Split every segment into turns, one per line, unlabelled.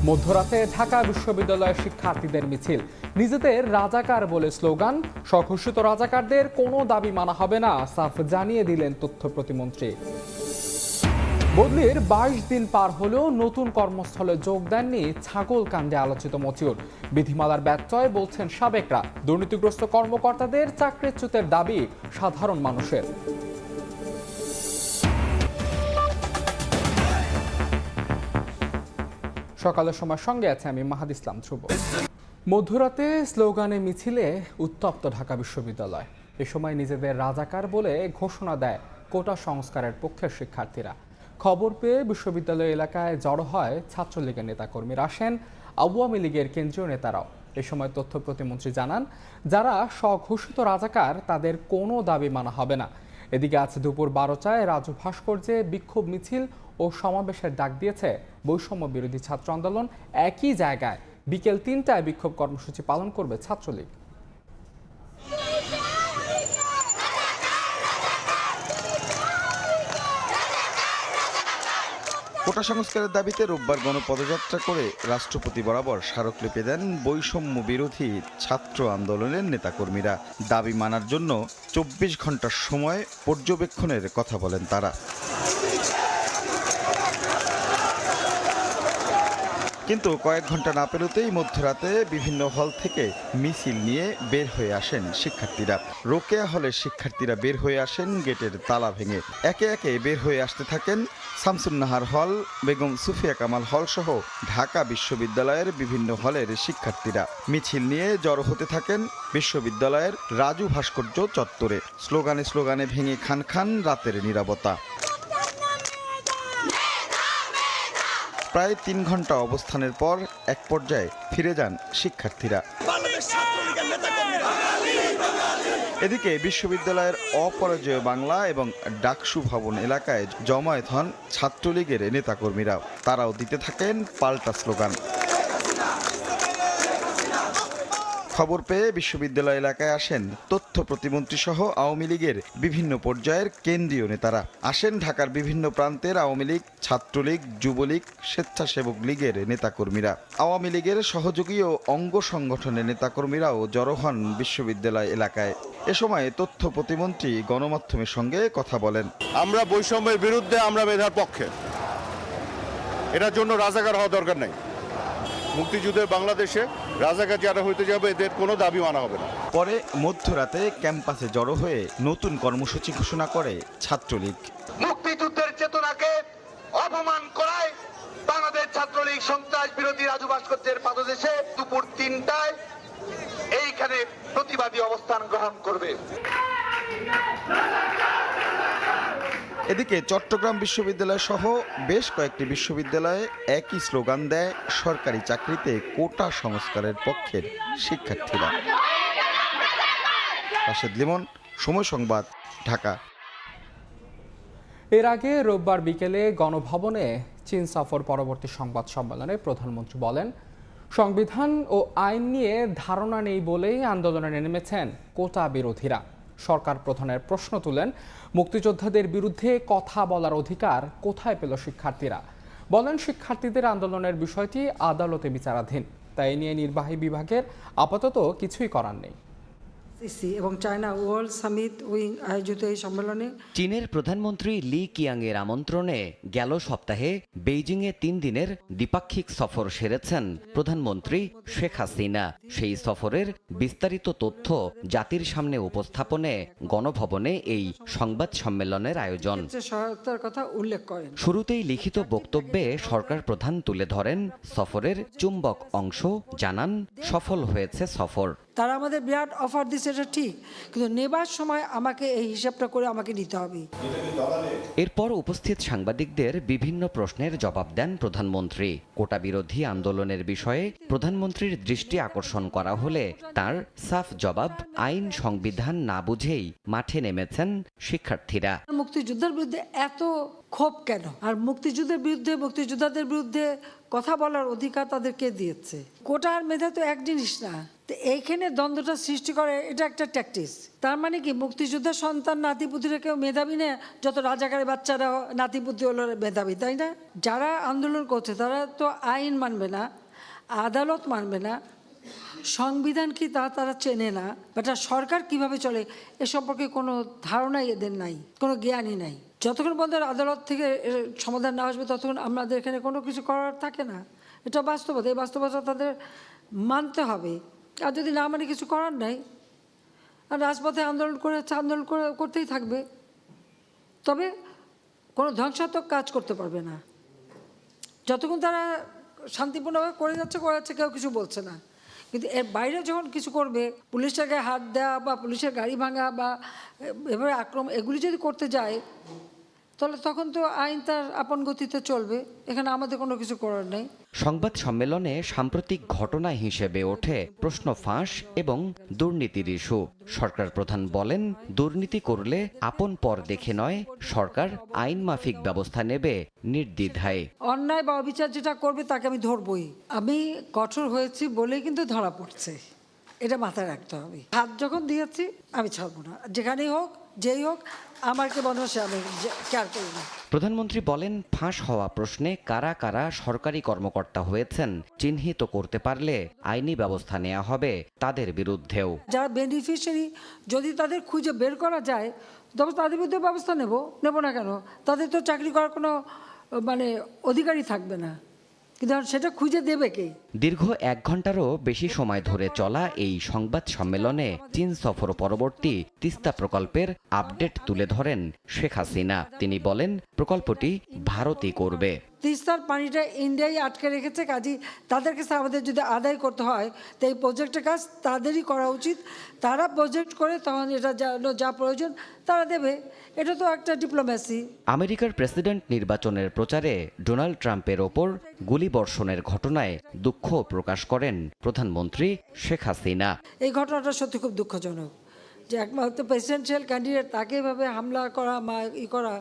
মধ্যরাতে ঢাকা বিশ্ববিদ্যালয়ের শিক্ষার্থীদের মিছিল, নিজেদের রাজাকার বলে স্লোগান। স্বঘোষিত রাজাকারদের কোনো দাবি মানা হবে না, সাফ জানিয়ে দিলেন তথ্য প্রতিমন্ত্রী। বদলির 22 দিন পার হলেও নতুন কর্মস্থলে যোগ দেননি ছাগলকান্দে আলোচিত মতিউর। বিধিমালার ব্যত্যয় বলছেন সাবেকরা। দুর্নীতিগ্রস্ত কর্মকর্তাদের চাকরিচ্যুতের দাবি সাধারণ মানুষের। সকালের সময় সঙ্গে আছে আমি মাহাদ ইসলাম ধ্রুব। মধ্যরাতে স্লোগানে মিছিলে উত্তপ্ত ঢাকা বিশ্ববিদ্যালয়। এ সময় নিজেদের রাজাকার বলে ঘোষণা দেয় কোটা সংস্কারের পক্ষের শিক্ষার্থীরা। খবর পেয়ে বিশ্ববিদ্যালয় এলাকায় জড়ো হয় ছাত্রলীগের নেতাকর্মীরা, আসেন আওয়ামী লীগের কেন্দ্রীয় নেতারাও। এ সময় তথ্য প্রতিমন্ত্রী জানান, যারা স্বঘোষিত রাজাকার তাদের কোনো দাবি মানা হবে না। এদিকে আজ দুপুর 12টায় রাজু ভাস্কর্যে বিক্ষোভ মিছিল ও সমাবেশের ডাক দিয়েছে বৈষম্য বিরোধী ছাত্র আন্দোলন। একই জায়গায় বিকেল 3টায় বিক্ষোভ কর্মসূচি পালন করবে ছাত্রলীগ।
কোটা সংস্কারের দাবিতে রোববার গণপদযাত্রা করে রাষ্ট্রপতি বরাবর স্মারকলিপি দেন বৈষম্য বিরোধী ছাত্র আন্দোলনের নেতাকর্মীরা। দাবি মানার জন্য 24 ঘন্টার সময় পর্যবেক্ষণের কথা বলেন তারা। কিন্তু কয়েক ঘন্টা না পেরোতেই মধ্যরাতে বিভিন্ন হল থেকে মিছিল নিয়ে বের হয়ে আসেন শিক্ষার্থীরা। রোকেয়া হলের শিক্ষার্থীরা বের হয়ে আসেন গেটের তালা ভেঙে। একে একে বের হয়ে আসতে থাকেন শামসুন নাহার হল, বেগম সুফিয়া কামাল হল সহ ঢাকা বিশ্ববিদ্যালয়ের বিভিন্ন হলের শিক্ষার্থীরা। মিছিল নিয়ে জড়ো হতে থাকেন বিশ্ববিদ্যালয়ের রাজু ভাস্কর্য চত্বরে। স্লোগানে স্লোগানে ভেঙে খান খান রাতের নীরবতা। প্রায় 3 ঘন্টা অবস্থানের পর এক পর্যায়ে ফিরে যান শিক্ষার্থীরা। এদিকে বিশ্ববিদ্যালয়ের অপরাজেয় বাংলা এবং ডাকসু ভবন এলাকায় জমায়েত হন ছাত্রলীগের নেতাকর্মীরাও। তারাও দিতে থাকেন পাল্টা স্লোগান। খবর পেয়ে বিশ্ববিদ্যালয় এলাকায় আসেন তথ্য প্রতিমন্ত্রী সহ আওয়ামী লীগের বিভিন্ন পর্যায়ের কেন্দ্রীয় নেতারা। আসেন ঢাকার বিভিন্ন প্রান্তের আওয়ামী লীগ, ছাত্রলীগ, যুবলীগ, স্বেচ্ছাসেবক লীগের নেতাকর্মীরা। আওয়ামী লীগের সহযোগী ও অঙ্গ সংগঠনের নেতাকর্মীরাও জড়ো হন বিশ্ববিদ্যালয় এলাকায়। এ সময় তথ্য প্রতিমন্ত্রী গণমাধ্যমের সঙ্গে কথা বলেন।
আমরা বৈষম্যের বিরুদ্ধে, আমরা মেধার পক্ষে। এটার জন্য রাজাকার হওয়া দরকার নেই। মুক্তিযুদ্ধের বাংলাদেশে রাজাকার যারা হইতে যাবে এদের কোনো দাবি মানা হবে না।
পরে মধ্যরাতে ক্যাম্পাসে জড়ো হয়ে নতুন কর্মসূচি ঘোষণা করে ছাত্রলীগ।
মুক্তিযুদ্ধের চেতনাকে অপমান করায় বাংলাদেশ ছাত্রলীগ সন্ত্রাস বিরোধী রাজু ভাস্কর্যের পাদদেশে দুপুর 3টায় এইখানে প্রতিবাদী অবস্থান গ্রহণ করবে।
এদিকে চট্টগ্রাম বিশ্ববিদ্যালয় সহ বেশ কয়েকটি বিশ্ববিদ্যালয়ে একই স্লোগান দেয় সরকারি চাকরিতে কোটা সংস্কারের পক্ষের শিক্ষার্থীরা। রাশেদ লিমন, সময় সংবাদ, ঢাকা।
এর আগে রোববার বিকেলে গণভবনে চীন সফর পরবর্তী সংবাদ সম্মেলনে প্রধানমন্ত্রী বলেন, সংবিধান ও আইন নিয়ে ধারণা নেই বলেই আন্দোলনে নেমেছেন কোটা বিরোধীরা। সরকার প্রধানের প্রশ্ন তুলেন, মুক্তিযোদ্ধাদের বিরুদ্ধে কথা বলার অধিকার কোথায় পেল শিক্ষার্থীরা। বলেন, শিক্ষার্থীদের আন্দোলনের বিষয়টি আদালতে বিচারাধীন, তাই নিয়ে নির্বাহী বিভাগের আপাতত কিছুই করার নেই।
এবং চায়না ওয়ার্ল্ড সামিট উইং আয়োজিত এই সম্মেলনে
চীনের প্রধানমন্ত্রী লি কিয়াংয়ের আমন্ত্রণে গেল সপ্তাহে বেইজিংয়ে 3 দিনের দ্বিপাক্ষিক সফর সেরেছেন প্রধানমন্ত্রী শেখ হাসিনা। সেই সফরের বিস্তারিত তথ্য জাতির সামনে উপস্থাপনে গণভবনে এই সংবাদ সম্মেলনের আয়োজন।
সহায়তার কথা উল্লেখ করেন।
শুরুতেই লিখিত বক্তব্যে সরকার প্রধান তুলে ধরেন সফরের চুম্বক অংশ, জানান সফল হয়েছে সফর।
তারা আমাদের বিরাট অফার দিচ্ছে, এটা ঠিক, কিন্তু নেবার সময় আমাকে এই হিসাবটা করে আমাকে নিতে হবে।
এরপর উপস্থিত সাংবাদিকদের বিভিন্ন প্রশ্নের জবাব দেন প্রধানমন্ত্রী। কোটা বিরোধী আন্দোলনের বিষয়ে প্রধানমন্ত্রীর দৃষ্টি আকর্ষণ করা হলে তার সাফ জবাব, আইন সংবিধান না বুঝেই মাঠে নেমেছেন শিক্ষার্থীরা।
মুক্তিযুদ্ধের বিরুদ্ধে এত ক্ষোভ কেন? আর মুক্তিযুদ্ধের বিরুদ্ধে, মুক্তিযোদ্ধাদের বিরুদ্ধে কথা বলার অধিকার তাদেরকে দিয়েছে। কোটা আর মেধা তো এক জিনিস না। তো এইখানে দ্বন্দ্বটা সৃষ্টি করে, এটা একটা ট্যাকটিস। তার মানে কি মুক্তিযোদ্ধার সন্তান নাতিপুতিরা কেউ মেধাবী না, যত রাজাকারের বাচ্চারা নাতিপুতি হলো মেধাবী, তাই না? যারা আন্দোলন করছে তারা তো আইন মানবে না, আদালত মানবে না, সংবিধান কি তারা চেনে না, বাট সরকার কিভাবে চলে এ সম্পর্কে কোনো ধারণাই এদের নাই, কোনো জ্ঞানই নাই। যতক্ষণ পর্যন্ত আদালত থেকে সমাধান না আসবে ততক্ষণ আমাদের এখানে কোনো কিছু করার থাকে না। এটা বাস্তবতা, এই বাস্তবতা তাদের মানতে হবে। আর যদি না মানে কিছু করার নাই, আর রাজপথে আন্দোলন করতেই থাকবে, তবে কোনো ধ্বংসাত্মক কাজ করতে পারবে না। যতক্ষণ তারা শান্তিপূর্ণভাবে করে যাচ্ছে কেউ কিছু বলছে না, কিন্তু এর বাইরে যখন কিছু করবে, পুলিশের গায়ে হাত দেওয়া বা পুলিশের গাড়ি ভাঙা বা এভাবে আক্রমণ, এগুলি যদি করতে যায় তাহলে তখন তো আইন তার আপন গতিতে চলবে, এখানে আমাদের কোনো কিছু করার নেই।
সংবাদ সম্মেলনে সাম্প্রতিক ঘটনা হিসেবে ওঠে প্রশ্ন ফাঁস এবং দুর্নীতির ইস্যু। সরকার প্রধান বলেন, দুর্নীতি করলে আপন পর দেখে নয়, সরকার আইন মাফিক ব্যবস্থা নেবে নির্দ্বিধায়।
অন্যায় বা অবিচার যেটা করবে তাকে আমি ধরবই। আমি কঠোর হয়েছি বলেই কিন্তু ধরা পড়ছে, এটা মাথায় রাখতে হবে। হাত যখন দিয়েছি আমি ছাড়বো না, যেখানেই হোক যেই হোক, আমার কে বদমাশে আমি কেয়ার করি না।
প্রধানমন্ত্রী বলেন, ফাঁস হওয়া প্রশ্নে কারা কারা সরকারি কর্মকর্তা হয়েছেন চিহ্নিত করতে পারলে আইনি ব্যবস্থা নেওয়া হবে তাদের বিরুদ্ধেও।
যারা বেনিফিশিয়ারি যদি তাদের খুঁজে বের করা যায় তবে তাদের বিরুদ্ধে ব্যবস্থা নেব না কেন? তাদের তো চাকরি করার কোনো অধিকারই থাকবে না, কিন্তু সেটা খুঁজে দেবে কে?
দীর্ঘ 1 ঘন্টারও বেশি সময় ধরে চলা এই সংবাদ সম্মেলনে চীন সফর পরবর্তী তিস্তা প্রকল্পের আপডেট তুলে ধরেন শেখ হাসিনা। তিনি বলেন, প্রকল্পটি ভারতই করবে।
তিস্তার পানিটা ইন্ডিয়াই আটকে রেখেছে, কাজী তাদের কাছে আমাদের যদি আদায় করতে হয় তো এই প্রজেক্টের কাজ তাদেরই করা উচিত। তারা প্রজেক্ট করে তখন এটা যা প্রয়োজন তারা দেবে, এটা তো একটা ডিপ্লোম্যাসি।
আমেরিকার প্রেসিডেন্ট নির্বাচনের প্রচারে ডোনাল্ড ট্রাম্পের ওপর গুলিবর্ষণের ঘটনায় দুঃখ প্রকাশ করেন প্রধানমন্ত্রী শেখ হাসিনা।
এই ঘটনাটা সত্যি খুব দুঃখজনক যে একমাত্র প্রেসিডেন্সিয়াল ক্যান্ডিডেট তাকে এভাবে হামলা করা করা,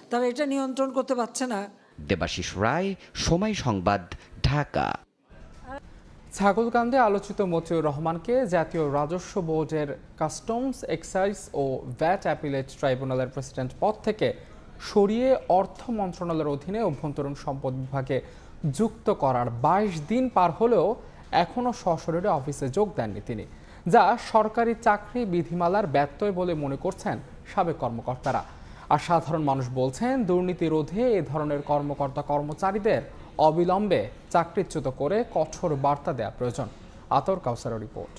তারা এটা নিয়ন্ত্রণ করতে পারছে না।
দেবাশিস রায়, সময় সংবাদ, ঢাকা।
ছাগলকান্দে আলোচিত মতিউর রহমানকে জাতীয় রাজস্ব বোর্ডের কাস্টমস, এক্সাইজ ও ভ্যাট অ্যাপিলেট ট্রাইব্যুনালের প্রেসিডেন্ট পদ থেকে সরিয়ে অর্থ মন্ত্রণালয়ের অধীনে অভ্যন্তরীণ সম্পদ বিভাগে যুক্ত করার 22 দিন পার হলেও এখনও সশরীরে অফিসে যোগ দেননি তিনি, যা সরকারি চাকরি বিধিমালার ব্যত্যয় বলে মনে করছেন সাবেক কর্মকর্তারা। আর সাধারণ মানুষ বলছেন, দুর্নীতি রোধে এ ধরনের কর্মচারীদের অবিলম্বে চাকরিচ্যুত করে কঠোর বার্তা দেওয়া প্রয়োজন। আতর কাউসারের রিপোর্ট।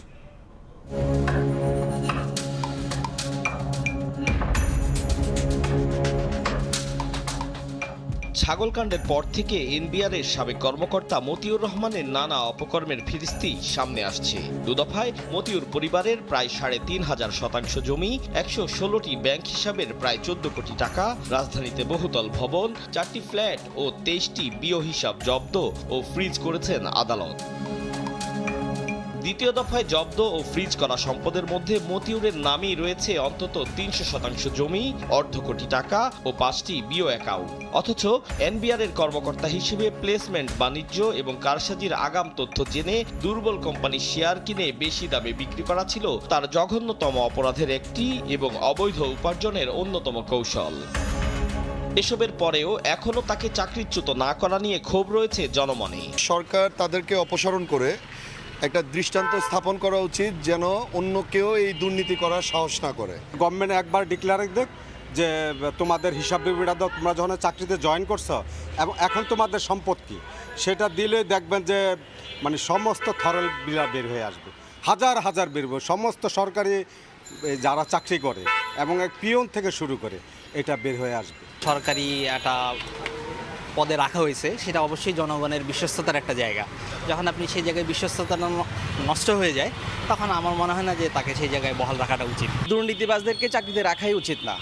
ছাগলকাণ্ডের পর থেকে এনবিআরের সাবেক কর্মকর্তা মতিউর রহমানের নানা অপকর্মের ফিরিস্তি সামনে আসছে। দুদফায় মতিউর পরিবারের প্রায় ৩৫০০ শতাংশ জমি, ১১৬টি ব্যাংক হিসাবের প্রায় ১৪ কোটি টাকা, রাজধানীতে বহুতল ভবন, 4টি ফ্ল্যাট ও ২৩টি বিও হিসাব জব্দ ও ফ্রিজ করেছেন আদালত। দ্বিতীয় দফায় জব্দ ও ফ্রিজ করা সম্পদের মধ্যে মতিউরের নামই রয়েছে অন্তত ৩০০ শতাংশ জমি, অর্ধ কোটি টাকা ও 5টি বিও অ্যাকাউন্ট। অথচ এনবিআরের কর্মকর্তা হিসেবে প্লেসমেন্ট, বাণিজ্য এবং কারসাজির আগাম তথ্য জেনে দুর্বল কোম্পানির শেয়ার কিনে বেশি দামে বিক্রি করা ছিল তার জঘন্যতম অপরাধের একটি এবং অবৈধ উপার্জনের অন্যতম কৌশল। এসবের পরেও এখনো তাকে চাকরিচ্যুত না করা নিয়ে ক্ষোভ রয়েছে জনমনে।
সরকার তাদেরকে অপসারণ করে একটা দৃষ্টান্ত স্থাপন করা উচিত, যেন অন্য কেউ এই দুর্নীতি করার সাহস না করে।
গভর্নমেন্ট একবার ডিক্লেয়ার দেখ যে তোমাদের হিসাব বিবরণী দাও, তোমরা যখন চাকরিতে জয়েন করছো এবং এখন তোমাদের সম্পদ কি, সেটা দিলে দেখবেন যে সমস্ত থরল বিলা বের হয়ে আসবে, হাজার হাজার বের হবে। সমস্ত সরকারি যারা চাকরি করে এবং এক পিয়ন থেকে শুরু করে এটা বের হয়ে আসবে।
সরকারি একটা পদে রাখা হয়েছে, সেটা অবশ্যই জনগণের বিশ্বস্ততার একটা জায়গা। যখন আপনি সেই জায়গায় বিশ্বস্ততা নষ্ট হয়ে যায়, তখন আমার মনে হয় না যে তাকে সেই জায়গায় বহাল রাখাটা উচিত।
দুর্নীতিবাজদেরকে চাকরিতে রাখাই উচিত না,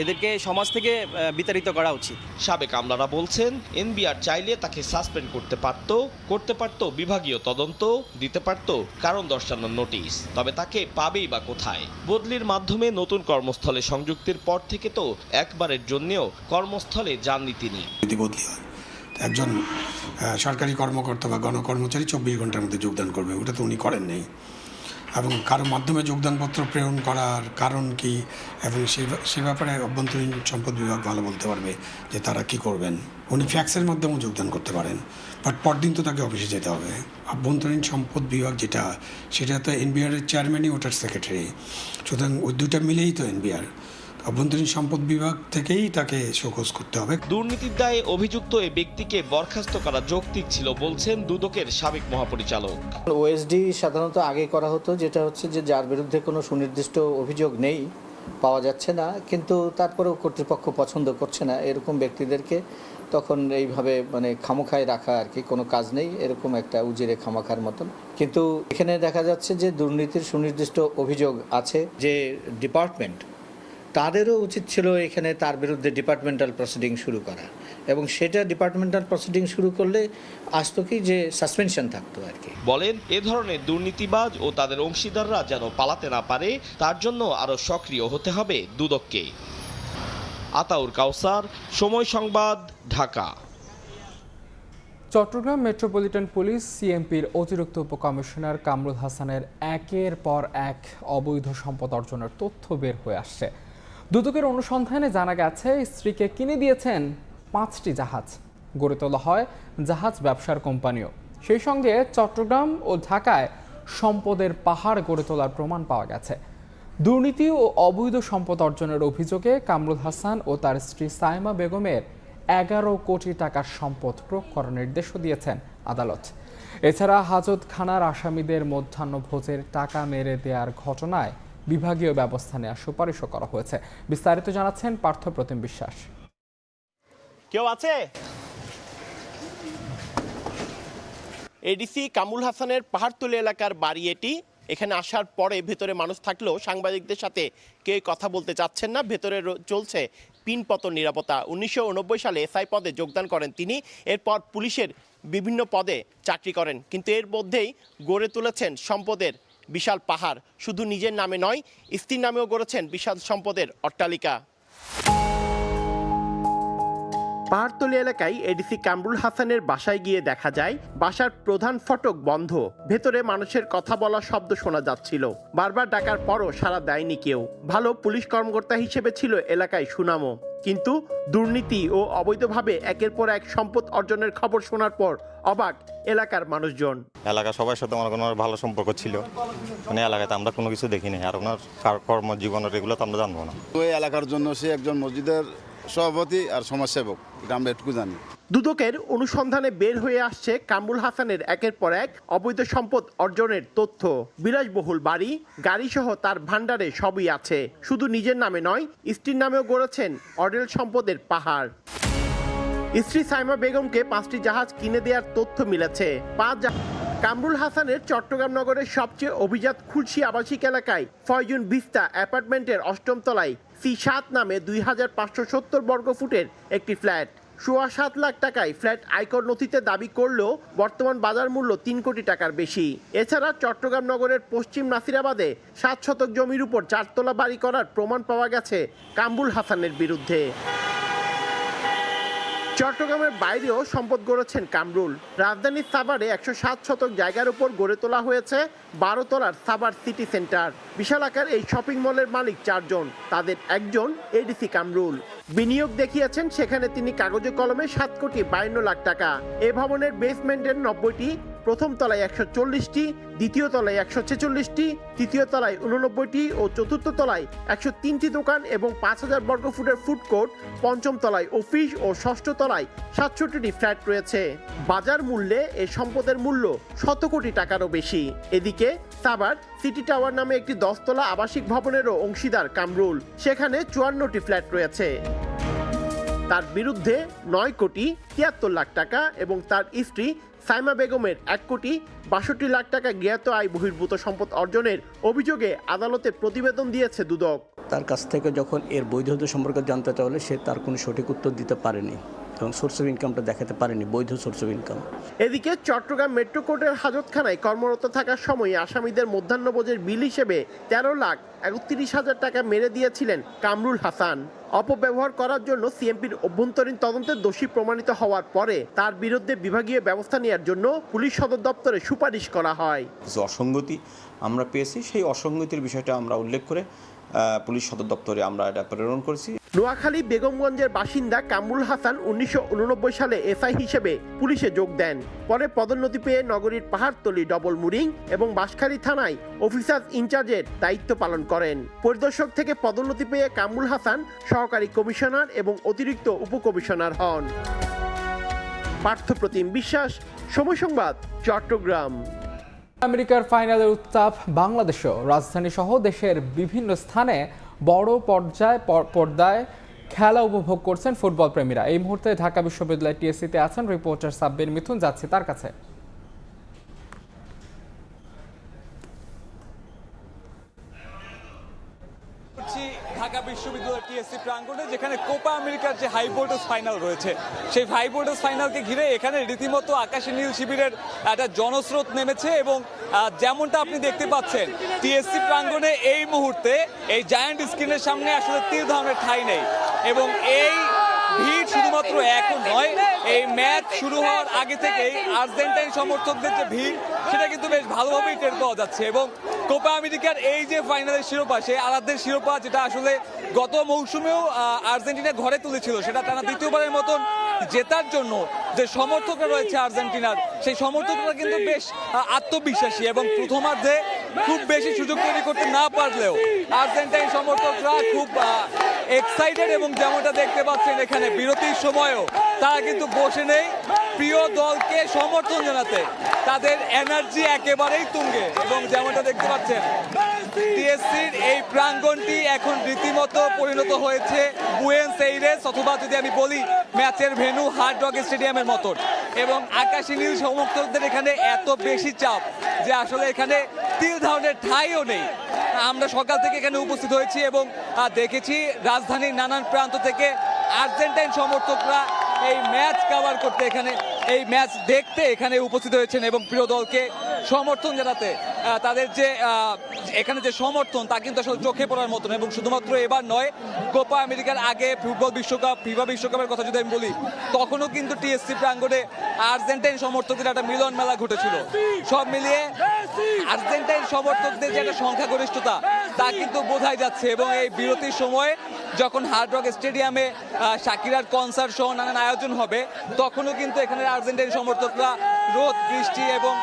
এদেরকে সমাজ থেকে বিতাড়িত করা উচিত।
সাবেক আমলারা বলছেন, এনবিআর চাইলে তাকে সাসপেন্ড করতে পারত বিভাগীয় তদন্ত, দিতে পারত কারণ দর্শানোর নোটিশ, তবে তাকে পাবেই বা কোথায়? বদলির মাধ্যমে নতুন কর্মস্থলে সংযুক্তির পর থেকে তো একবারের জন্যেও কর্মস্থলে যাননি তিনি।
যদি বদলি হয়, একজন সরকারি কর্মকর্তা বা গণকর্মচারী 24 ঘন্টার মধ্যে যোগদান করবে, ওটা তো উনি করেন নেই। এবং কারো মাধ্যমে যোগদানপত্র প্রেরণ করার কারণ কি, এবং সে ব্যাপারে অভ্যন্তরীণ সম্পদ বিভাগ ভালো বলতে পারবে যে তারা কি করবেন। উনি ফ্যাক্সের মাধ্যমেও যোগদান করতে পারেন, বাট পরদিন তো তাকে অফিসে যেতে হবে। অভ্যন্তরীণ সম্পদ বিভাগ যেটা, সেটা তো এনবিআরের চেয়ারম্যানই ওটার সেক্রেটারি, সুতরাং ওই দুইটা মিলেই তো এনবিআর। অভ্যন্তরীণ সম্পদ বিভাগ থেকেই তাকে শোকজ করতে হবে।
দুর্নীতির দায়ে অভিযুক্ত এই ব্যক্তিকে বরখাস্ত করা যৌক্তিক ছিল বলছেন দুদকের সাবেক মহাপরিচালক।
ওএসডি সাধারণত আগে করা হতো, যেটা হচ্ছে যে যার বিরুদ্ধে কোনো সুনির্দিষ্ট অভিযোগ নেই, পাওয়া যাচ্ছে না, কিন্তু তারপরেও কর্তৃপক্ষ পছন্দ করছে না, এরকম ব্যক্তিদেরকে তখন এইভাবে মানে খামোখায় রাখা আর কি, কোনো কাজ নেই, এরকম একটা উজিরে খামাখার মতন। কিন্তু এখানে দেখা যাচ্ছে যে দুর্নীতির সুনির্দিষ্ট অভিযোগ আছে যে ডিপার্টমেন্ট, তাদেরও উচিত ছিল এখানে তার বিরুদ্ধে ডিপার্টমেন্টাল প্রসিডিং শুরু করা, এবং সেটা ডিপার্টমেন্টাল প্রসিডিং শুরু করলে আসতো কি যে সাসপেনশন থাকতো আর কি।
বলেন এ ধরনের দুর্নীতিবাজ ও তাদের অংশীদাররা যেন পালাতে না পারে, তার জন্য আরও সক্রিয় হতে হবে দুদককে। আতাউর কাউসার, সময় সংবাদ, ঢাকা।
চট্টগ্রাম মেট্রোপলিটন পুলিশ সিএমপির অতিরিক্ত উপকমিশনার কামরুল হাসানের একের পর এক অবৈধ সম্পদ অর্জনের তথ্য বের হয়ে আসছে। দুদকের অনুসন্ধানে জানা গেছে স্ত্রীকে কিনে দিয়েছেন 5টি জাহাজ, গড়ে তোলা হয় জাহাজ ব্যবসার কোম্পানিও। সেই সঙ্গে চট্টগ্রাম ও ঢাকায় সম্পদের পাহাড় গড়ে তোলার প্রমাণ পাওয়া গেছে। দুর্নীতি ও অবৈধ সম্পদ অর্জনের অভিযোগে কামরুল হাসান ও তার স্ত্রী সাইমা বেগমের 11 কোটি টাকার সম্পদ ক্রয় করার নির্দেশও দিয়েছেন আদালত। এছাড়া হাজতখানার আসামিদের মধ্যাহ্নভোজের টাকা মেরে দেওয়ার ঘটনায় বিভাগীয় ব্যবস্থা নেওয়ার সুপারিশও করা হয়েছে। বিস্তারিত জানাচ্ছেন পার্থ প্রতিম বিশ্বাস।
কেউ আছে? এডিসি কামরুল হাসানের পাহাড়তলী এলাকার বাড়ি এটি। এখানে আসার পরে ভেতরে মানুষ থাকলেও সাংবাদিকদের সাথে কেউ কথা বলতে চাচ্ছেন না। ভেতরে চলছে পিনপতন নিরাপত্তা। 1989 সালে এসআই পদে যোগদান করেন তিনি, এরপর পুলিশের বিভিন্ন পদে চাকরি করেন, কিন্তু এর মধ্যেই গড়ে তুলেছেন সম্পদের বিশাল পাহাড়। শুধু নিজের নামে নয়, স্ত্রীর নামেও গড়েছেন বিশাল সম্পদের অট্টালিকা। পাহাড়তলী এলাকায় এডিসি কামরুল হাসানের বাসায় গিয়ে দেখা যায় বাসার প্রধান ফটক বন্ধ, ভেতরে মানুষের কথা বলা শব্দ শোনা যাচ্ছিল। বারবার ডাকার পরও সাড়া দেয়নি কেউ। ভালো পুলিশ কর্মকর্তা হিসেবে ছিল এলাকায় সুনামও, কিন্তু দুর্নীতি ও অবৈধভাবে একের পর এক সম্পদ অর্জনের খবর শোনার পর অবাক এলাকার মানুষজন।
এলাকা সবার সাথে আমার কোনো ভালো সম্পর্ক ছিল, মানে এলাকাতে আমরা কোনো কিছু দেখিনি, আর ওনার কর্মজীবনের এগুলো তো আমরা জানবো না।
ওই এলাকার জন্য সে একজন মসজিদের সভাপতি আর সমাজসেবক, এটা আমরা একটু জানি।
দুদকের অনুসন্ধানে বের হয়ে আসছে কামরুল হাসানের একের পর এক অবৈধ সম্পদ অর্জনের তথ্য। বিলাসবহুল বাড়ি, গাড়ি সহ তার ভান্ডারে সবই আছে। শুধু নিজের নামে নয়, স্ত্রীর নামেও গড়েছেন অঢেল সম্পদের পাহাড়। স্ত্রী সাইমা বেগমকে 5টি জাহাজ কিনে দেওয়ার তথ্য মিলেছে। কামরুল হাসানের চট্টগ্রাম নগরের সবচেয়ে অভিজাত খুলশি আবাসিক এলাকায় ফয়জুন ভিস্তা অ্যাপার্টমেন্টের 8ম তলায় C7 নামে 2570 বর্গফুটের একটি ফ্ল্যাট। 7.25 লাখ টাকায় ফ্ল্যাট আয়কর নথিতে দাবি করলেও বর্তমান বাজার মূল্য 3 কোটি টাকার বেশি। এছাড়া চট্টগ্রাম নগরের পশ্চিম নাসিরাবাদে 7 শতক জমির উপর 4 তলা বাড়ি করার প্রমাণ পাওয়া গেছে কামরুল হাসানের বিরুদ্ধে। চট্টগ্রামের বাইরেও সম্পদ গড়েছেন কামরুল। রাজধানীর সাভারে 107 শতক জায়গার উপর গড়ে তোলা হয়েছে 12 তলার সাভার সিটি সেন্টার। বিশাল আকার এই শপিং মলের মালিক 4 জন, তাদের একজন এডিসি কামরুল। বিনিয়োগ দেখিয়েছেন সেখানে তিনি কাগজে কলমে 7 কোটি 52 লাখ টাকা। এ ভবনের বেসমেন্টের 90টি, প্রথম তলায় 140টি, দ্বিতীয় তলায় 146টি, তৃতীয় তলায় 89টি ও চতুর্থ তলায় 103টি দোকান এবং 5000 বর্গফুটের ফুড কোর্ট, পঞ্চম তলায় অফিস ও ষষ্ঠ তলায় 67টি ফ্ল্যাট রয়েছে। বাজার মূল্যে এই সম্পদের মূল্য 100 কোটি টাকারও বেশি। এদিকে সাভার সিটি টাওয়ার নামে একটি 10 তলা আবাসিক ভবনেরও অংশীদার কামরুল, সেখানে 54টি ফ্ল্যাট রয়েছে। তার বিরুদ্ধে 9 কোটি 73 লাখ টাকা এবং তার স্ত্রী সাইমা বেগমের 1 কোটি 62 লাখ টাকা জ্ঞাত আয় বহির্ভূত সম্পদ অর্জনের অভিযোগে আদালতে প্রতিবেদন দিয়েছে দুদক।
তার কাছ থেকে যখন এর বৈধতা সম্পর্কে জানতে চাইলে সে তার কোনো সঠিক উত্তর দিতে পারেনি। এবং সোর্স অফ ইনকামটা দেখাতে পারেনি, বৈধ সোর্স অফ ইনকাম।
এদিকে চট্টগ্রাম মেট্রো কোর্টের হাজতখানায় কর্মরত থাকার সময় আসামিদের মধ্যাহ্নভোজের বিল হিসেবে 13,31,000 টাকা মেরে দিয়েছিলেন কামরুল হাসান। অপব্যবহার করার জন্য সিএমপির অভ্যন্তরীণ তদন্তে দোষী প্রমাণিত হওয়ার পরে তার বিরুদ্ধে বিভাগীয় ব্যবস্থা নেওয়ার জন্য পুলিশ সদর দপ্তরে সুপারিশ করা হয়।
কিছু অসঙ্গতি আমরা পেয়েছি, সেই অসঙ্গতির বিষয়টা আমরা উল্লেখ করে পুলিশ সদর দপ্তরে আমরা এটা প্রেরণ করেছি।
নোয়াখালী বেগমগঞ্জের বাসিন্দা কামরুল হাসান 1989 সালে এসআই হিসেবে পুলিশে যোগ দেন। পরে পদোন্নতি পেয়ে নগরীর পাহাড়তলী, ডবল মুরিং এবং বাঁশখালী থানায় অফিসার ইনচার্জের দায়িত্ব পালন করেন। পরিদর্শক থেকে পদোন্নতি পেয়ে কামরুল হাসান সহকারী কমিশনার এবং অতিরিক্ত উপকমিশনার হন। পার্থপ্রতিম বিশ্বাস, সময় সংবাদ, চট্টগ্রাম।
আমেরিকার ফাইনালের উত্তাপ বাংলাদেশেও। রাজধানী সহ দেশের বিভিন্ন স্থানে বড় পর্দায় খেলা উপভোগ করছেন ফুটবল প্রেমীরা। এই মুহূর্তে ঢাকা বিশ্ববিদ্যালয় টিএসসিতে আছেন রিপোর্টার সাব্বির মিথুন, যাচ্ছে তার কাছে।
ঢাকা বিশ্ববিদ্যালয় টিএসসি প্রাঙ্গণে, যেখানে কোপা আমেরিকার যে হাই ভোল্টেজ ফাইনাল রয়েছে, সেই হাই ভোল্টেজ ফাইনালকে ঘিরে এখানে রীতিমতো আকাশে নীল শিবিরের একটা জনস্রোত নেমেছে। এবং যেমনটা আপনি দেখতে পাচ্ছেন, টিএসসি প্রাঙ্গণে এই মুহূর্তে এই জায়ান্ট স্ক্রিনের সামনে আসলে তীর ধারণের ঠাঁই নেই। এবং এই ভিড় শুধুমাত্র এখন নয়, এই ম্যাচ শুরু হওয়ার আগে থেকেই আর্জেন্টাইন সমর্থকদের যে ভিড়, সেটা কিন্তু বেশ ভালোভাবেই টের পাওয়া যাচ্ছে। এবং কোপা আমেরিকার এই যে ফাইনালের শিরোপা, সেই আরাধ্যের শিরোপা, যেটা আসলে গত মৌসুমেও আর্জেন্টিনা ঘরে তুলেছিল, সেটা টানা দ্বিতীয়বারের মতন জেতার জন্য যে সমর্থকরা রয়েছে আর্জেন্টিনার, সেই সমর্থকরা কিন্তু বেশ আত্মবিশ্বাসী। এবং প্রথমার্ধে খুব বেশি সুযোগ তৈরি করতে না পারলেও আর্জেন্টাইন সমর্থকরা খুব এক্সাইটেড। এবং যেমনটা দেখতে পাচ্ছেন, এখানে বিরতির সময়ও তারা কিন্তু বসে নেই প্রিয় দলকে সমর্থন জানাতে। তাদের এনার্জি একেবারেই তুঙ্গে। এবং যেমনটা দেখতে পাচ্ছেন, টিএসসির এই প্রাঙ্গণটি এখন রীতিমতো পরিণত হয়েছে বুয়েন্স এইরেস, অথবা যদি আমি বলি ম্যাচের ভেন্যু হার্ড রক স্টেডিয়ামের মতন। এবং আকাশী নীল সমর্থকদের এখানে এত বেশি চাপ যে আসলে এখানে তিল ধারণের ঠাঁইও নেই। আমরা সকাল থেকে এখানে উপস্থিত হয়েছি এবং দেখেছি রাজধানীর নানান প্রান্ত থেকে আর্জেন্টাইন সমর্থকরা এই ম্যাচ কভার করতে, এখানে এই ম্যাচ দেখতে এখানে উপস্থিত হয়েছেন এবং প্রিয় দলকে সমর্থন জানাতে। তাদের যে এখানে যে সমর্থন, তা কিন্তু আসলে চোখে পড়ার মতন। এবং শুধুমাত্র এবার নয়, কোপা আমেরিকার আগে ফুটবল বিশ্বকাপ, ফিফা বিশ্বকাপের কথা যদি আমি বলি, তখনও কিন্তু টিএসসি প্রাঙ্গণে আর্জেন্টাইন সমর্থকদের একটা মিলন মেলা ঘটেছিল। সব মিলিয়ে আর্জেন্টাইন সমর্থকদের যে একটা সংখ্যাগরিষ্ঠতা, তা কিন্তু বোঝাই যাচ্ছে। এবং এই বিরতির সময় যখন হার্ড রক স্টেডিয়ামে শাকিরার কনসার্ট সহ নানান আয়োজন হবে, তখনও কিন্তু এখানে আর্জেন্টাইন সমর্থকরা রোদ, বৃষ্টি এবং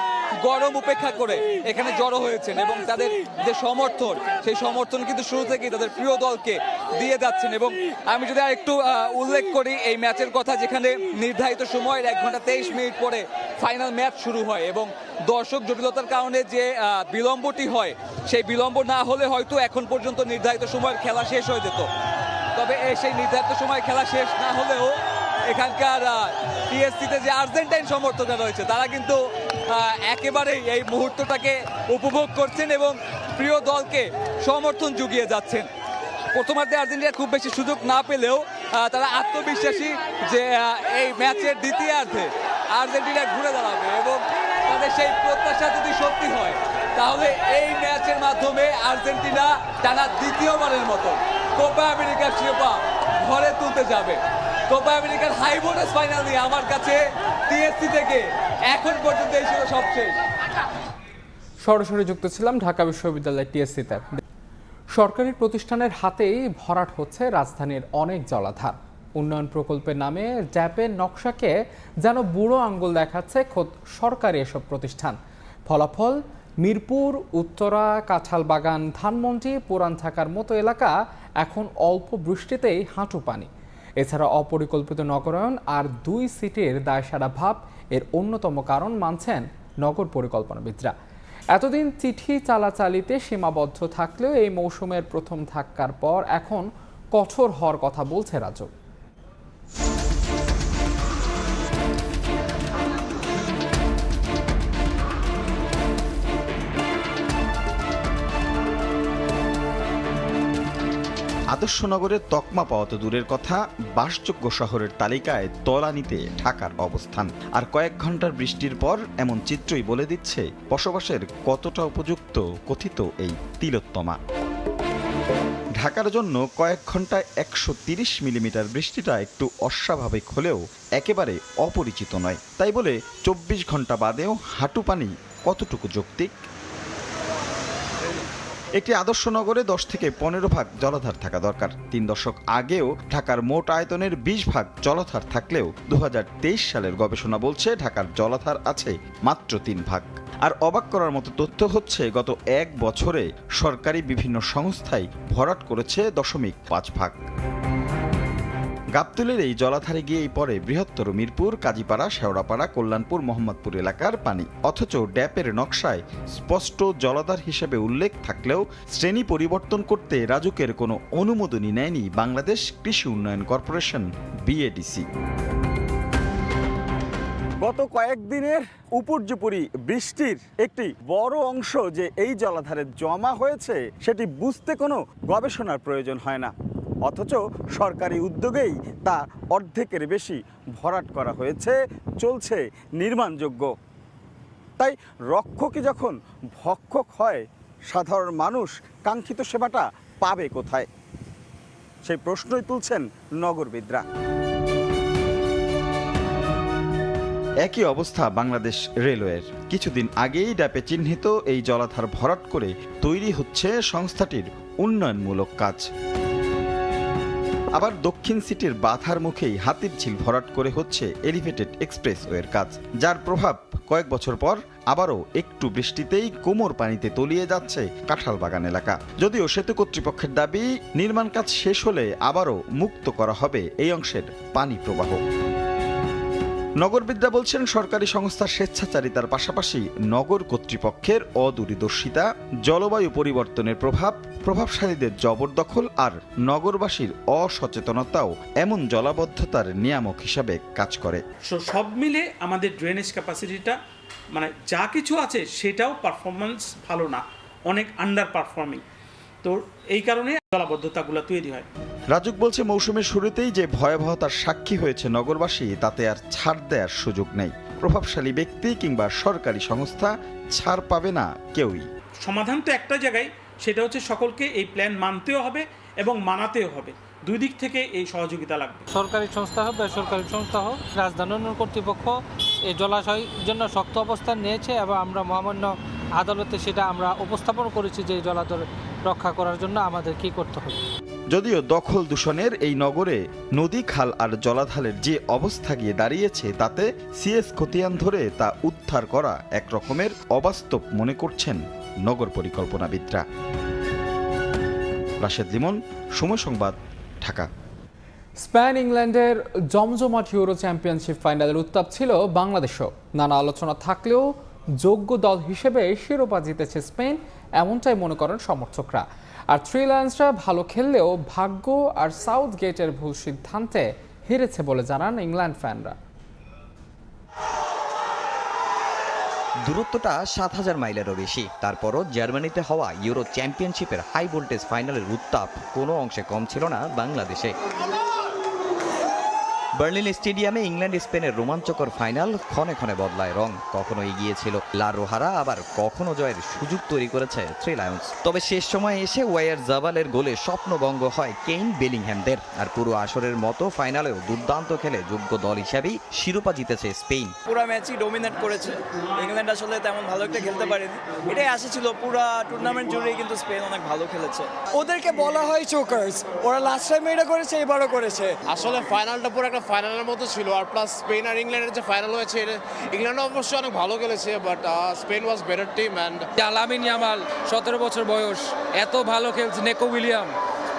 গরম উপেক্ষা করে এখানে জড়ো হয়েছেন। এবং তাদের যে সমর্থন, সেই সমর্থন কিন্তু শুরু থেকেই তাদের প্রিয় দলকে দিয়ে যাচ্ছেন। এবং আমি যদি আর একটু উল্লেখ করি এই ম্যাচের কথা, যেখানে নির্ধারিত সময়ের 1 ঘন্টা 23 মিনিট পরে ফাইনাল ম্যাচ শুরু হয়। এবং দর্শক জটিলতার কারণে যে বিলম্বটি হয়, সেই বিলম্ব না হলে হয়তো এখন পর্যন্ত নির্ধারিত সময়ের খেলা শেষ হয়ে যেত। তবে সেই নির্ধারিত সময় খেলা শেষ না হলেও এখানকার টিএসসিতে যে আর্জেন্টাইন সমর্থকরা রয়েছে, তারা কিন্তু একেবারেই এই মুহূর্তটাকে উপভোগ করছেন এবং প্রিয় দলকে সমর্থন জুগিয়ে যাচ্ছেন। প্রথমার্ধে আর্জেন্টিনা খুব বেশি সুযোগ না পেলেও তারা আত্মবিশ্বাসী যে এই ম্যাচের দ্বিতীয়ার্ধে আর্জেন্টিনা ঘুরে দাঁড়াবে। এবং তাদের সেই প্রত্যাশা যদি সত্যি হয়, তাহলে এই ম্যাচের মাধ্যমে আর্জেন্টিনা টানা দ্বিতীয়বারের মতো কোপা আমেরিকার শিরোপা ঘরে তুলতে যাবে। কোপা আমেরিকার হাই ভোল্টেজ ফাইনাল নিয়ে আমার কাছে টিএসসি থেকে এখন পর্যন্ত এই ছিল সবশেষ।
সরাসরি যুক্ত ছিলাম ঢাকা বিশ্ববিদ্যালয় টিএসসিতে। সরকারি প্রতিষ্ঠানের হাতেই ভরাট হচ্ছে রাজধানীর অনেক জলাধার। উন্নয়ন প্রকল্পের নামে ড্যাপের নকশাকে যেন বুড়ো আঙ্গুল দেখাচ্ছে খোদ সরকারি এসব প্রতিষ্ঠান। ফলাফল, মিরপুর, উত্তরা, কাঁঠালবাগান, ধানমন্ডি, পুরান ঢাকার মতো এলাকা এখন অল্প বৃষ্টিতেই হাঁটু পানি। এছাড়া অপরিকল্পিত নগরায়ন আর 2 সিটির দায়সারা ভাব এর অন্যতম কারণ মানছেন নগর পরিকল্পনাবিদরা। এতদিন চিঠি চালাচালিতে সীমাবদ্ধ থাকলেও এই মৌসুমের প্রথম ধাক্কার পর এখন কঠোর হওয়ার কথা বলছে রাজক।
আদর্শ নগরের তকমা পাওয়া তো দূরের কথা, বাসযোগ্য শহরের তালিকায় তলানিতে ঢাকার অবস্থান। আর কয়েক ঘন্টার বৃষ্টির পর এমন চিত্রই বলে দিচ্ছে বসবাসের কতটা উপযুক্ত কথিত এই তিলোত্তমা। ঢাকার জন্য কয়েক ঘন্টায় 130 মিলিমিটার বৃষ্টিটা একটু অস্বাভাবিক হলেও একেবারে অপরিচিত নয়। তাই বলে 24 ঘন্টা বাদেও হাঁটু পানি কতটুকু যৌক্তিক? একটি আদর্শ নগরে 10 থেকে 15 ভাগ জলাধার থাকা দরকার। 3 দশক আগেও ঢাকার মোট আয়তনের 20 ভাগ জলাধার থাকলেও 2023 সালের গবেষণা বলছে ঢাকার জলাধার আছে মাত্র 3 ভাগ। আর অবাক করার মতো তথ্য হচ্ছে গত 1 বছরে সরকারি বিভিন্ন সংস্থায় ভরাট করেছে 0.5 ভাগ। গাবতলীর এই জলাধারে গিয়েই পড়ে বৃহত্তর মিরপুর, কাজীপাড়া, শেওড়াপাড়া, কল্যাণপুর, মোহাম্মদপুর এলাকার পানি। অথচ ড্যাপের নকশায় স্পষ্ট জলাধার হিসেবে উল্লেখ থাকলেও শ্রেণী পরিবর্তন করতে রাজুকের কোনো অনুমোদনই নেয়নি বাংলাদেশ কৃষি উন্নয়ন কর্পোরেশন বিএডিসি।
গত কয়েকদিনের উপর্যুপরি বৃষ্টির একটি বড় অংশ যে এই জলাধারে জমা হয়েছে সেটি বুঝতে কোনো গবেষণার প্রয়োজন হয় না, অথচ সরকারি উদ্যোগেই তা অর্ধেকের বেশি ভরাট করা হয়েছে, চলছে নির্মাণযোগ্য। তাই রক্ষকই যখন ভক্ষক হয়, সাধারণ মানুষ কাঙ্ক্ষিত সেবাটা পাবে কোথায়? সেই প্রশ্নই তুলছেন নগরবিদরা।
একই অবস্থা বাংলাদেশ রেলওয়ের। কিছুদিন আগেই ড্যাপে চিহ্নিত এই জলাধার ভরাট করে তৈরি হচ্ছে সংস্থাটির উন্নয়নমূলক কাজ। আবার দক্ষিণ সিটির বাধার মুখেই হাতিরঝিল ভরাট করে হচ্ছে এলিভেটেড এক্সপ্রেসওয়ের কাজ, যার প্রভাব কয়েক বছর পর আবারও একটু বৃষ্টিতেই কোমর পানিতে তলিয়ে যাচ্ছে কাঁঠালবাগান এলাকা। যদিও সেতু কর্তৃপক্ষের দাবি নির্মাণ কাজ শেষ হলে আবারও মুক্ত করা হবে এই অংশের পানি প্রবাহ। নগরবিদরা বলছেন সরকারি সংস্থার স্বেচ্ছাচারিতার পাশাপাশি নগর কর্তৃপক্ষের অদূরদর্শিতা, জলবায়ু পরিবর্তনের প্রভাব, প্রভাবশালীদের জবরদখল আর নগরবাসীর অসচেতনতাও এমন জলাবদ্ধতার নিয়ামক হিসাবে কাজ করে।
সব মিলে আমাদের ড্রেনেজ ক্যাপাসিটিটা মানে যা কিছু আছে সেটাও পারফরমেন্স ভালো না, অনেক আন্ডার পারফর্মিং। তো এই কারণে জলাবদ্ধতাগুলো তৈরি হয়।
রাজুক বলছে মৌসুমের শুরুতেই যে ভয়াবহতার সাক্ষী হয়েছে নগরবাসী, তাতে আর ছাড় দেওয়ার সুযোগ নেই। প্রভাবশালী ব্যক্তি কিংবা সরকারি সংস্থা ছাড় পাবে না কেউই।
সমাধান তো একটা জায়গায়, সেটা হচ্ছে সকলকে এই প্ল্যান মানতেও হবে এবং মানাতেও হবে। দুই দিক থেকে এই সহযোগিতা লাগবে।
সরকারি সংস্থা হোক, বেসরকারি সংস্থা হোক, রাজধানী উন্নয়ন কর্তৃপক্ষ এই জলাশয়ের জন্য শক্ত অবস্থান নিয়েছে এবং আমরা মহামান্য আদালতে সেটা আমরা উপস্থাপন করেছি যে এই জলাধার রক্ষা করার জন্য আমাদের কি করতে হবে।
যদিও দখল দূষণের এই নগরে নদী, খাল আর জলাধারের যে অবস্থা গিয়ে দাঁড়িয়েছে, তাতে সিএস খতিয়ান ধরে তা উদ্ধার করা এক রকমের অবাস্তব মনে করছেন নগর পরিকল্পনাবিদরা। রাশেদ লিমন, সময় সংবাদ, ঢাকা।
স্পেন ইংল্যান্ডের জমজমাট ইউরো চ্যাম্পিয়নশিপ ফাইনালের উত্তাপ ছিল বাংলাদেশও। নানা আলোচনা থাকলেও যোগ্য দল হিসেবে শিরোপা জিতেছে স্পেন, এমনটাই মনে করেন সমর্থকরা। আর থ্রি লায়ন্সরা ভালো খেললেও ভাগ্য আর সাউথ গেটের ভুল সিদ্ধান্তে হেরেছে বলে জানান ইংল্যান্ড ফ্যানরা।
দূরত্বটা 7000 মাইলেরও বেশি, তারপরও জার্মানিতে হওয়া ইউরো চ্যাম্পিয়নশিপের হাই ভোল্টেজ ফাইনালের উত্তাপ কোনো অংশে কম ছিল না বাংলাদেশে। বার্লিন স্টেডিয়ামে ইংল্যান্ড স্পেনের রোমাঞ্চকর ফাইনাল ক্ষণে ক্ষণে বদলায় রং। কখনো এগিয়েছিল লা রোহারা, আবার কখনো জয়ের সুযোগ তৈরি করেছে থ্রি লায়ন্স। তবে শেষ সময় এসে ওয়াইয়ার জাবালের গোলে স্বপ্নভঙ্গ হয় কেইন বেলিংহ্যামদের। আর পুরো আসরের মতো ফাইনালেও দুর্দান্ত খেলে যোগ্য দল হিসাবেই শিরোপা জিতেছে স্পেন।
পুরো ম্যাচই ডমিনেট করেছে ইংল্যান্ড, আসলে তেমন ভালো একটা খেলতে পারেনি, এটাই আশা ছিল। পুরো টুর্নামেন্ট জুড়েই কিন্তু স্পেন অনেক ভালো খেলেছে।
ওদেরকে বলা হয় চোকার্স, ওরা লাস্ট টাইম এটা করেছে, এবারও করেছে।
আসলে ফাইনালটা পুরো একটা ফাইনালের মতো ছিল। আর প্লাস স্পেন আর ইংল্যান্ডের যে ফাইনাল হয়েছে, ইংল্যান্ড অবশ্যই অনেক ভালো খেলেছে, but Spain was better team. And
Lamine Yamal 17 বছর বয়স, এত ভালো খেলছে। নেকো উইলিয়াম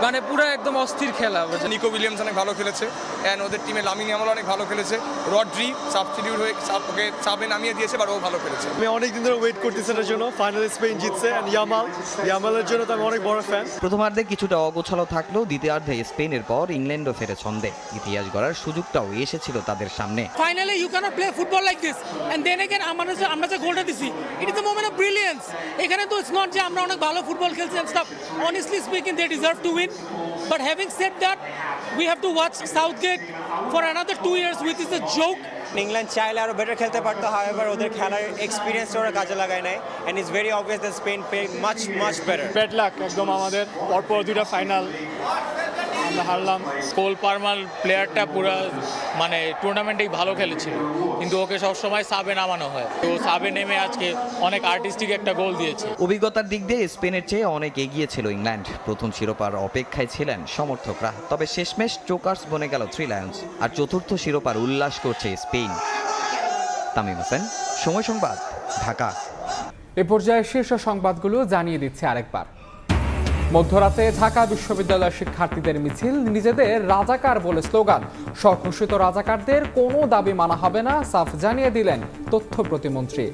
মানে পুরো একদম অস্থির খেলা।
নিকো উইলিয়ামস অনেক ভালো খেলেছে, অ্যান্ড ওদের টিমে লামিন ইয়ামাল অনেক ভালো খেলেছে। রড্রি সাবস্টিটিউট হয়ে ওকে সাবে নামিয়ে দিয়েছে, বাট ও ভালো খেলেছে।
আমি অনেকদিন ধরে ওয়েট করতেছি এটার জন্য। ফাইনালে স্পেন জিতছে, অ্যান্ড ইয়ামালের জন্য তো আমি অনেক বড় ফ্যান।
প্রথমার্ধে কিছুটা অগোছালো থাকলেও দ্বিতীয়ার্ধে স্পেনের পর ইংল্যান্ডও ফেরে ছন্দে। ইতিহাস গড়ার সুযোগটাও এসেছিল তাদের সামনে।
ফাইনালে you can't play football like this, and then again আমরা যে গোলটা দিছি, it is the moment of brilliance. এখানে তো ইটস নট যে আমরা অনেক ভালো ফুটবল খেলছি and stuff. Honestly speaking they deserve to win. it. But having said that, we have to watch Southgate for another 2 years, which is a joke.
England চাইলে আরো better খেলতে পারতো, হাওয়েভার ওদের খেলার এক্সপিরিয়েন্সটা ওরা কাজে লাগায় নাই, and it's very obvious that Spain play much better.
Bad luck একদম আমাদের, পরপর দুইটা ফাইনাল আমরা হারলাম।
কোল পারমার প্লেয়ারটা পুরো মানে টুর্নামেন্টেই ভালো খেলেছিল, কিন্তু ওকে সবসময় সাবে নামানো হয়, তো সাবে নেমে আজকে অনেক আর্টিস্টিক একটা গোল দিয়েছে।
অভিজ্ঞতার দিক দিয়ে স্পেনের চেয়ে অনেক এগিয়ে ছিল ইংল্যান্ড। প্রথম শিরোপার অপেক্ষায় ছিলেন সমর্থকরা, তবে শেষমেশ চোকার্স বনে গেল থ্রি লায়ন্স। আর চতুর্থ শিরোপার উল্লাস করছে স্পেন। তামিম হোসেন, সময় সংবাদ, ঢাকা।
এ পর্যায়ে শীর্ষ সংবাদগুলো জানিয়ে দিচ্ছে আরেকবার। মধ্যরাতে ঢাকা বিশ্ববিদ্যালয়ের শিক্ষার্থীদের মিছিল, নিজেদের রাজাকার বলে স্লোগান। স্বঘোষিত রাজাকারদের কোনো দাবি মানা হবে না, সাফ জানিয়ে দিলেন তথ্য প্রতিমন্ত্রী।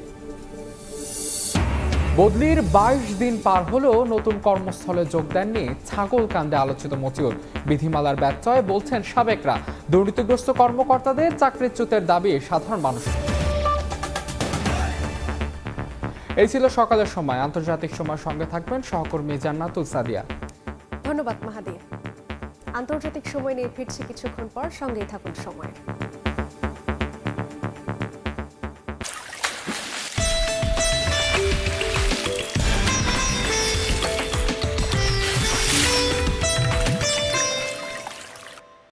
বদলির 22 দিন পার হলেও নতুন কর্মস্থলে যোগ দেননি ছাগলকান্দে আলোচিত মতিউর। বিধিমালার ব্যত্যয় বলছেন সাবেকরা। দুর্নীতিগ্রস্ত কর্মকর্তাদের চাকরিচ্যুতের দাবি সাধারণ মানুষের। এই ছিল সকালের সময়। আন্তর্জাতিক সময় সঙ্গে থাকবেন সহকর্মী জান্নাতুল সাদিয়া।
ধন্যবাদ মাহাদি। আন্তর্জাতিক সময় নিয়ে ফিরছি কিছুক্ষণ পর, সঙ্গেই থাকুন সময়।